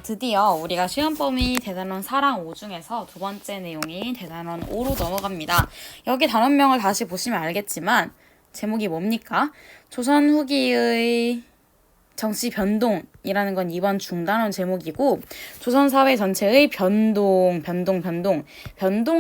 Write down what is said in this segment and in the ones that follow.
드디어 우리가 시험 범위 대단원 4랑 5 중에서 두 번째 내용인 대단원 5로 넘어갑니다. 여기 단원명을 다시 보시면 알겠지만 제목이 뭡니까? 조선 후기의 정치 변동이라는 건 이번 중단원 제목이고, 조선 사회 전체의 변동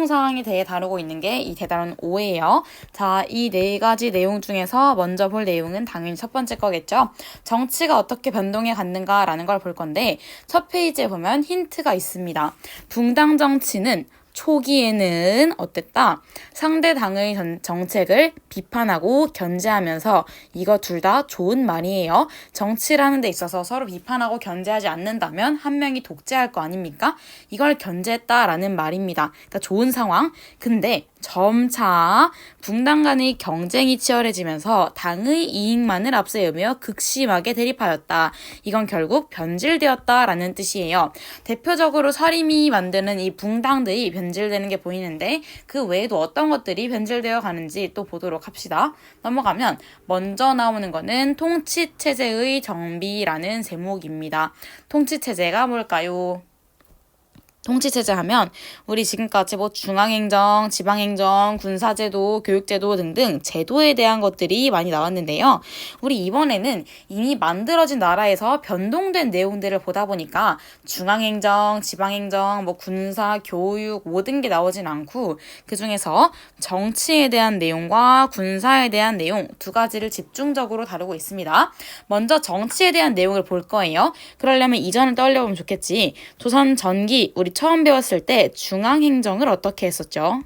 상황에 대해 다루고 있는 게 이 대단원 5예요. 자, 이 네 가지 내용 중에서 먼저 볼 내용은 당연히 첫 번째 거겠죠. 정치가 어떻게 변동해 갔는가라는 걸 볼 건데, 첫 페이지에 보면 힌트가 있습니다. 붕당 정치는 초기에는 어땠다? 상대 당의 정책을 비판하고 견제하면서, 이거 둘 다 좋은 말이에요. 정치라는 데 있어서 서로 비판하고 견제하지 않는다면 한 명이 독재할 거 아닙니까? 이걸 견제했다라는 말입니다. 그러니까 좋은 상황. 근데 점차 붕당 간의 경쟁이 치열해지면서 당의 이익만을 앞세우며 극심하게 대립하였다. 이건 결국 변질되었다라는 뜻이에요. 대표적으로 서림이 만드는 이 붕당들이 변질되는 게 보이는데, 그 외에도 어떤 것들이 변질되어 가는지 또 보도록 합시다. 넘어가면 먼저 나오는 거는 통치체제의 정비라는 제목입니다. 통치체제가 뭘까요? 통치체제 하면 우리 지금까지 중앙행정, 지방행정, 군사제도, 교육제도 등등 제도에 대한 것들이 많이 나왔는데요. 우리 이번에는 이미 만들어진 나라에서 변동된 내용들을 보다 보니까 중앙행정, 지방행정, 군사, 교육 모든 게 나오진 않고, 그중에서 정치에 대한 내용과 군사에 대한 내용 두 가지를 집중적으로 다루고 있습니다. 먼저 정치에 대한 내용을 볼 거예요. 그러려면 이전을 떠올려보면 좋겠지. 조선 전기 우리 처음 배웠을 때 중앙행정을 어떻게 했었죠?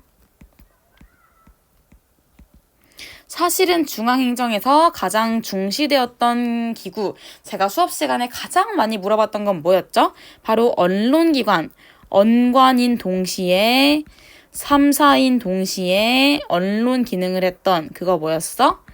사실은 중앙행정에서 가장 중시되었던 기구, 제가 수업 시간에 가장 많이 물어봤던 건 뭐였죠? 바로 언론기관, 언관인 동시에 3, 4인 동시에 언론 기능을 했던 그거 뭐였어?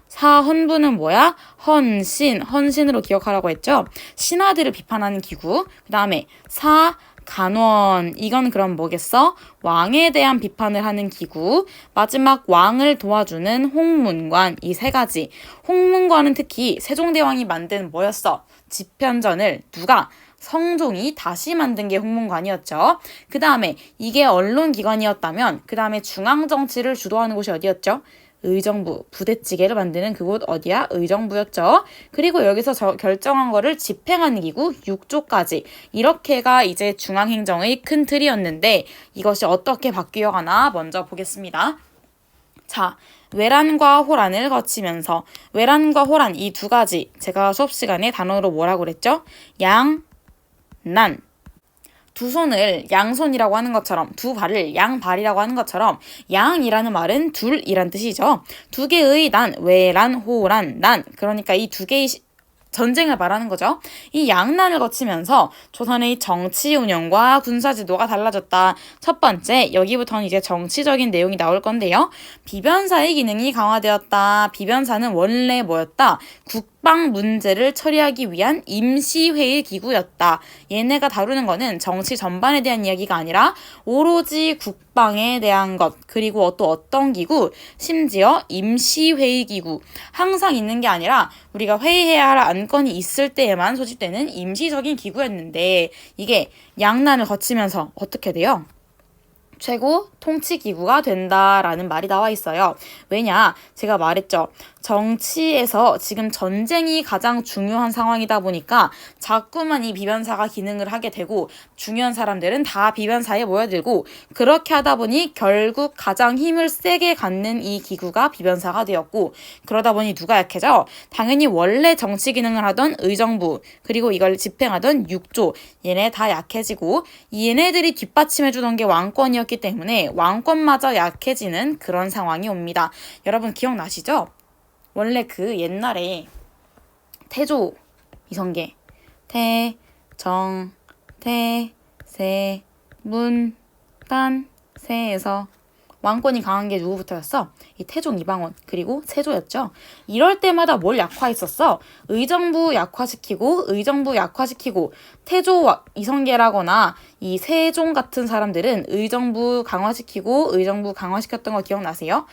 사헌부는 뭐야? 헌신으로 기억하라고 했죠? 신하들을 비판하는 기구. 그 다음에 사간원, 이건 그럼 뭐겠어? 왕에 대한 비판을 하는 기구. 마지막 왕을 도와주는 홍문관. 이 세 가지. 홍문관은 특히 세종대왕이 만든 뭐였어? 집현전을 누가? 성종이 다시 만든 게 홍문관이었죠. 그 다음에 이게 언론기관이었다면 그 다음에 중앙정치를 주도하는 곳이 어디였죠? 의정부, 부대찌개를 만드는 그곳 어디야? 의정부였죠. 그리고 여기서 결정한 거를 집행하는 기구 6조까지. 이렇게가 이제 중앙행정의 큰 틀이었는데, 이것이 어떻게 바뀌어가나 먼저 보겠습니다. 자, 외란과 호란을 거치면서, 외란과 호란 이 두 가지, 제가 수업 시간에 단어로 뭐라고 그랬죠? 난. 두 손을 양손이라고 하는 것처럼, 두 발을 양발이라고 하는 것처럼, 양이라는 말은 둘이란 뜻이죠. 두 개의 난, 외란, 호란, 난. 그러니까 이 두 개의 전쟁을 말하는 거죠. 이 양난을 거치면서 조선의 정치 운영과 군사 지도가 달라졌다. 첫 번째, 여기부터는 이제 정치적인 내용이 나올 건데요. 비변사의 기능이 강화되었다. 비변사는 원래 뭐였다? 국방 문제를 처리하기 위한 임시회의 기구였다. 얘네가 다루는 거는 정치 전반에 대한 이야기가 아니라 오로지 국방에 대한 것, 그리고 또 어떤 기구? 심지어 임시회의 기구. 항상 있는 게 아니라 우리가 회의해야 할 안건이 있을 때에만 소집되는 임시적인 기구였는데, 이게 양난을 거치면서 어떻게 돼요? 최고 통치기구가 된다라는 말이 나와 있어요. 왜냐? 제가 말했죠. 정치에서 지금 전쟁이 가장 중요한 상황이다 보니까 자꾸만 이 비변사가 기능을 하게 되고, 중요한 사람들은 다 비변사에 모여들고, 그렇게 하다 보니 결국 가장 힘을 세게 갖는 이 기구가 비변사가 되었고, 그러다 보니 누가 약해져? 당연히 원래 정치 기능을 하던 의정부, 그리고 이걸 집행하던 6조, 얘네 다 약해지고, 얘네들이 뒷받침해주던 게 왕권이었기 때문에 왕권마저 약해지는 그런 상황이 옵니다. 여러분 기억나시죠? 원래 그 옛날에 태조, 이성계, 태, 세, 문, 단, 세에서 왕권이 강한 게 누구부터였어? 이 태종 이방원, 그리고 세조였죠. 이럴 때마다 뭘 약화했었어? 의정부 약화시키고, 태조 이성계라거나 이 세종 같은 사람들은 의정부 강화시키고, 의정부 강화시켰던 거 기억나세요?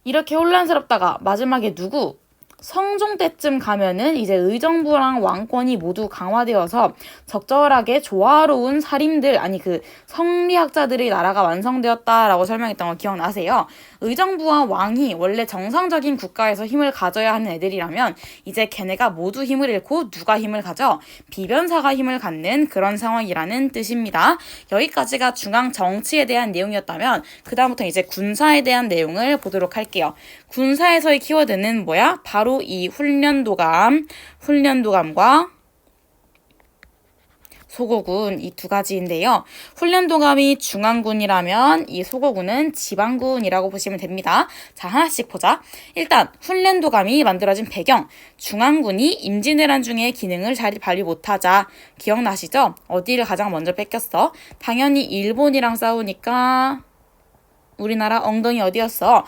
이렇게 혼란스럽다가 마지막에 누구? 성종 때쯤 가면은 이제 의정부랑 왕권이 모두 강화되어서 적절하게 조화로운 살인들, 아니 그 성리학자들의 나라가 완성되었다라고 설명했던 거 기억나세요? 의정부와 왕이 원래 정상적인 국가에서 힘을 가져야 하는 애들이라면 이제 걔네가 모두 힘을 잃고 누가 힘을 가져? 비변사가 힘을 갖는 그런 상황이라는 뜻입니다. 여기까지가 중앙 정치에 대한 내용이었다면 그 다음부터 이제 군사에 대한 내용을 보도록 할게요. 군사에서의 키워드는 뭐야? 바로 이 훈련도감과 소고군 이 두 가지인데요. 훈련도감이 중앙군이라면 이 소고군은 지방군이라고 보시면 됩니다. 자, 하나씩 보자. 일단 훈련도감이 만들어진 배경. 중앙군이 임진왜란 중에 기능을 잘 발휘 못하자. 기억나시죠? 어디를 가장 먼저 뺏겼어? 당연히 일본이랑 싸우니까 우리나라 엉덩이 어디였어?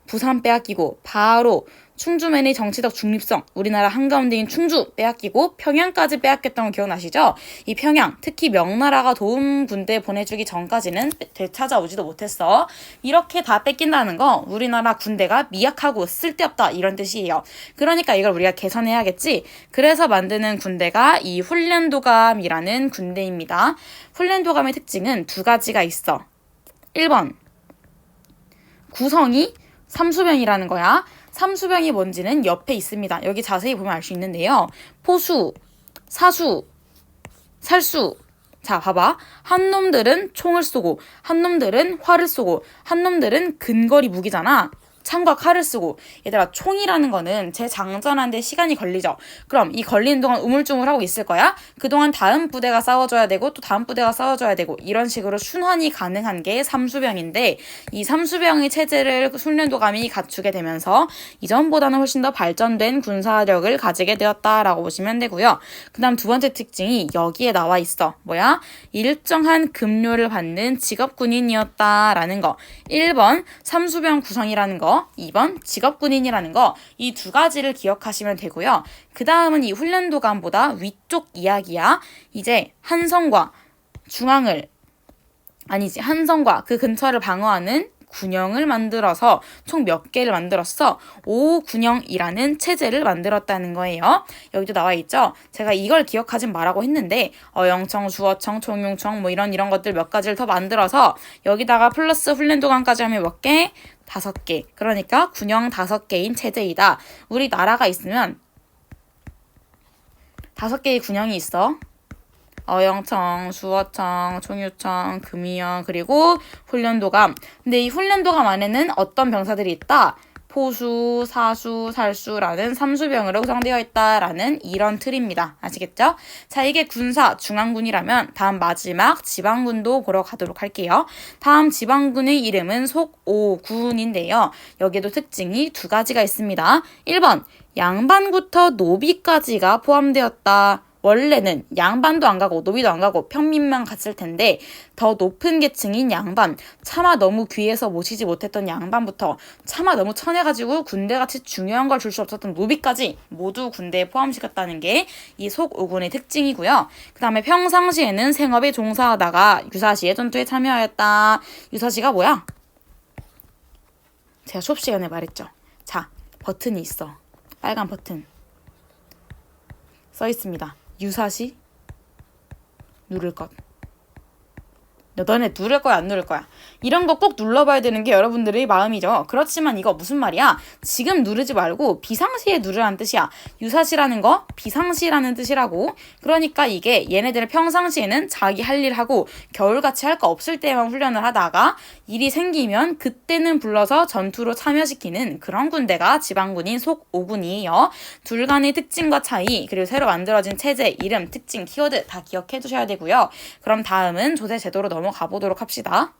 부산 빼앗기고 바로 충주맨의 정치적 중립성, 우리나라 한가운데인 충주 빼앗기고 평양까지 빼앗겼던 거 기억나시죠? 이 평양, 특히 명나라가 도움 군대 보내주기 전까지는 되찾아오지도 못했어. 이렇게 다 뺏긴다는 거 우리나라 군대가 미약하고 쓸데없다 이런 뜻이에요. 그러니까 이걸 우리가 개선해야겠지? 그래서 만드는 군대가 이 훈련도감이라는 군대입니다. 훈련도감의 특징은 두 가지가 있어. 1번, 구성이 삼수병이라는 거야. 삼수병이 뭔지는 옆에 있습니다. 여기 자세히 보면 알 수 있는데요. 포수, 사수, 살수. 자, 봐봐. 한 놈들은 총을 쏘고, 한 놈들은 활을 쏘고, 한 놈들은 근거리 무기잖아. 창과 칼을 쓰고. 얘들아, 총이라는 거는 재장전하는데 시간이 걸리죠. 그럼 이 걸리는 동안 우물쭈물하고 있을 거야? 그동안 다음 부대가 싸워줘야 되고 또 다음 부대가 싸워줘야 되고 이런 식으로 순환이 가능한 게 삼수병인데 이 삼수병의 체제를 훈련도감이 갖추게 되면서 이전보다는 훨씬 더 발전된 군사력을 가지게 되었다라고 보시면 되고요. 그 다음 두 번째 특징이 여기에 나와 있어. 뭐야? 일정한 급료를 받는 직업군인이었다라는 거. 1번 삼수병 구성이라는 거, 2번 직업군인이라는 거, 이 두 가지를 기억하시면 되고요. 그 다음은 이 훈련도감보다 위쪽 이야기야. 이제 한성과 한성과 그 근처를 방어하는 군영을 만들어서 총 몇 개를 만들었어? 5군영이라는 체제를 만들었다는 거예요. 여기도 나와 있죠? 제가 이걸 기억하진 말라고 했는데 어영청, 주어청, 총용청 뭐 이런 것들 몇 가지를 더 만들어서 여기다가 플러스 훈련도감까지 하면 몇 개? 5개. 그러니까 군영 5개인 체제이다. 우리 나라가 있으면 5개의 군영이 있어. 어영청, 수어청, 총유청, 금이영, 그리고 훈련도감. 근데 이 훈련도감 안에는 어떤 병사들이 있다? 포수, 사수, 살수라는 삼수병으로 구성되어 있다라는 이런 틀입니다. 아시겠죠? 자, 이게 군사, 중앙군이라면 다음 마지막 지방군도 보러 가도록 할게요. 다음 지방군의 이름은 속오군인데요. 여기에도 특징이 두 가지가 있습니다. 1번, 양반부터 노비까지가 포함되었다. 원래는 양반도 안 가고 노비도 안 가고 평민만 갔을 텐데 더 높은 계층인 양반, 차마 너무 귀해서 모시지 못했던 양반부터 차마 너무 천해가지고 군대같이 중요한 걸 줄 수 없었던 노비까지 모두 군대에 포함시켰다는 게 이 속오군의 특징이고요. 그 다음에 평상시에는 생업에 종사하다가 유사시의 전투에 참여하였다. 유사시가 뭐야? 제가 수업 시간에 말했죠. 자, 버튼이 있어. 빨간 버튼 써 있습니다. 유사시 누를 것. 너네 누를 거야 안 누를 거야? 이런 거 꼭 눌러봐야 되는 게 여러분들의 마음이죠. 그렇지만 이거 무슨 말이야? 지금 누르지 말고 비상시에 누르라는 뜻이야. 유사시라는 거 비상시라는 뜻이라고. 그러니까 이게 얘네들은 평상시에는 자기 할 일 하고 겨울같이 할 거 없을 때만 훈련을 하다가 일이 생기면 그때는 불러서 전투로 참여시키는 그런 군대가 지방군인 속오군이에요. 둘 간의 특징과 차이, 그리고 새로 만들어진 체제, 이름, 특징, 키워드 다 기억해 두셔야 되고요. 그럼 다음은 조세 제도로 넘어가 보도록 합시다.